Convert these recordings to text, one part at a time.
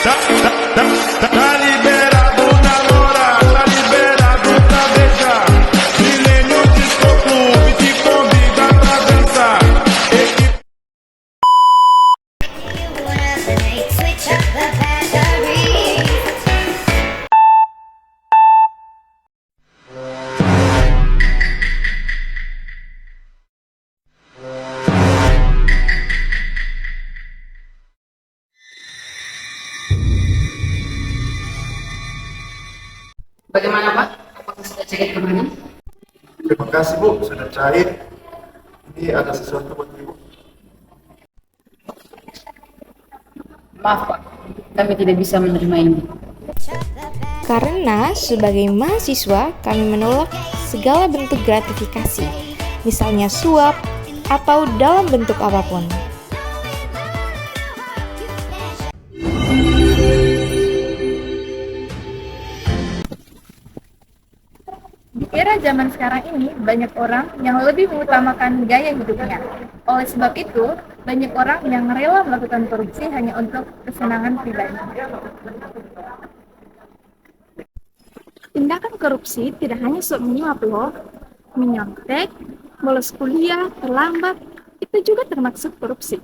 Tá, tá liberado namorar, tá liberado pra beijar. Milênio Disco Clube te convida pra dançar. Bagaimana Pak? Apakah sudah cek kemana? Terima kasih Bu, sudah cair. Ini ada sesuatu buat Ibu. Maaf Pak, kami tidak bisa menerima ini. Karena sebagai mahasiswa kami menolak segala bentuk gratifikasi, misalnya suap atau dalam bentuk apapun. Di era zaman sekarang ini, banyak orang yang lebih mengutamakan gaya hidupnya. Oleh sebab itu, banyak orang yang rela melakukan korupsi hanya untuk kesenangan pribadi. Tindakan korupsi tidak hanya suap menyuap loh, menyontek, bolos kuliah, terlambat, itu juga termasuk korupsi.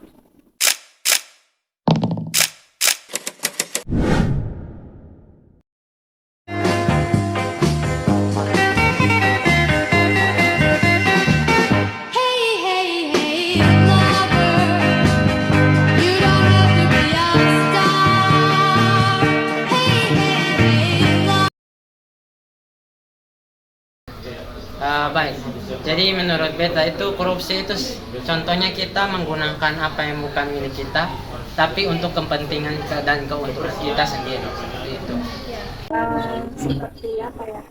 Baik, jadi menurut beta itu korupsi itu contohnya kita menggunakan apa yang bukan milik kita, tapi untuk kepentingan dan keuntungan kita sendiri, seperti itu. Seperti apa ya?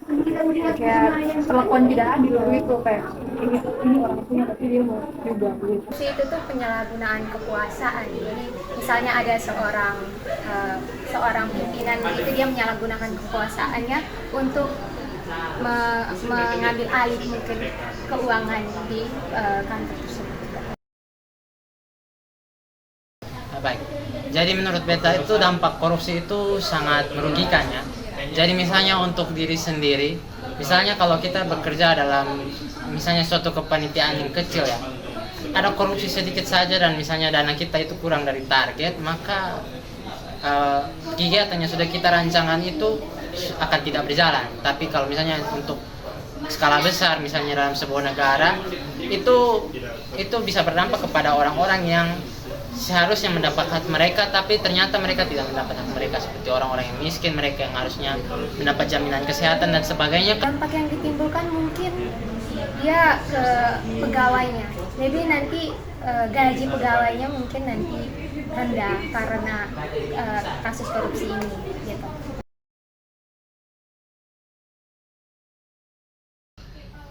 Kayak perlakuan tidak adil gitu, kayak ini orang punya tapi dia mau juga gitu. Korupsi itu tuh penyalahgunaan kekuasaan. Jadi misalnya ada seorang pimpinan itu dia menyalahgunakan kekuasaannya untuk mengambil alih mungkin keuangan di kantor tersebut. Baik, jadi menurut beta itu dampak korupsi itu sangat merugikan ya. Jadi misalnya untuk diri sendiri, misalnya kalau kita bekerja dalam misalnya suatu kepanitiaan yang kecil ya, ada korupsi sedikit saja dan misalnya dana kita itu kurang dari target, maka kegiatan yang sudah kita rancangan itu akan tidak berjalan. Tapi kalau misalnya untuk skala besar, misalnya dalam sebuah negara, itu bisa berdampak kepada orang-orang yang seharusnya mendapat hak mereka, tapi ternyata mereka tidak mendapat hak mereka, seperti orang-orang yang miskin, mereka yang harusnya mendapat jaminan kesehatan dan sebagainya. Dampak yang ditimbulkan mungkin dia ke pegawainya. Jadi nanti gaji pegawainya mungkin nanti rendah karena kasus korupsi ini gitu.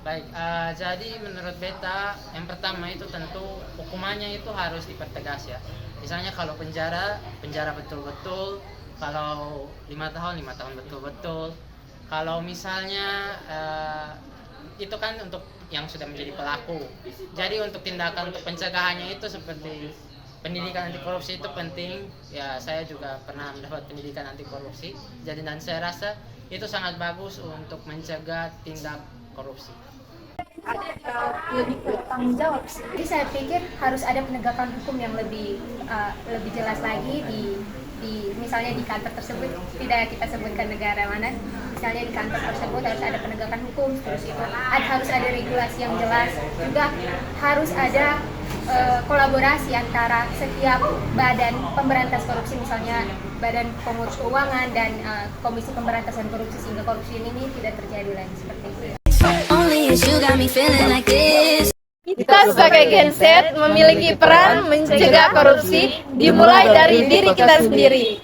Baik, jadi menurut beta yang pertama itu tentu hukumannya itu harus dipertegas ya. Misalnya kalau penjara betul-betul, kalau 5 tahun betul-betul. Kalau misalnya itu kan untuk yang sudah menjadi pelaku. Jadi untuk tindakan untuk pencegahannya itu seperti pendidikan anti korupsi itu penting. Ya, saya juga pernah mendapat pendidikan anti korupsi. Jadi dan saya rasa itu sangat bagus untuk mencegah tindak korupsi. Lebih ke tanggung jawab sih. Jadi saya pikir harus ada penegakan hukum yang lebih jelas lagi di misalnya di kantor tersebut, tidak kita sebutkan negara mana, misalnya di kantor tersebut harus ada penegakan hukum, terus itu harus ada regulasi yang jelas, juga harus ada kolaborasi antara setiap badan pemberantas korupsi, misalnya Badan Pengurus Keuangan dan Komisi Pemberantasan Korupsi, sehingga korupsi ini tidak terjadi lagi seperti itu. Kita sebagai Gen Z memiliki peran mencegah korupsi dimulai dari diri kita sendiri.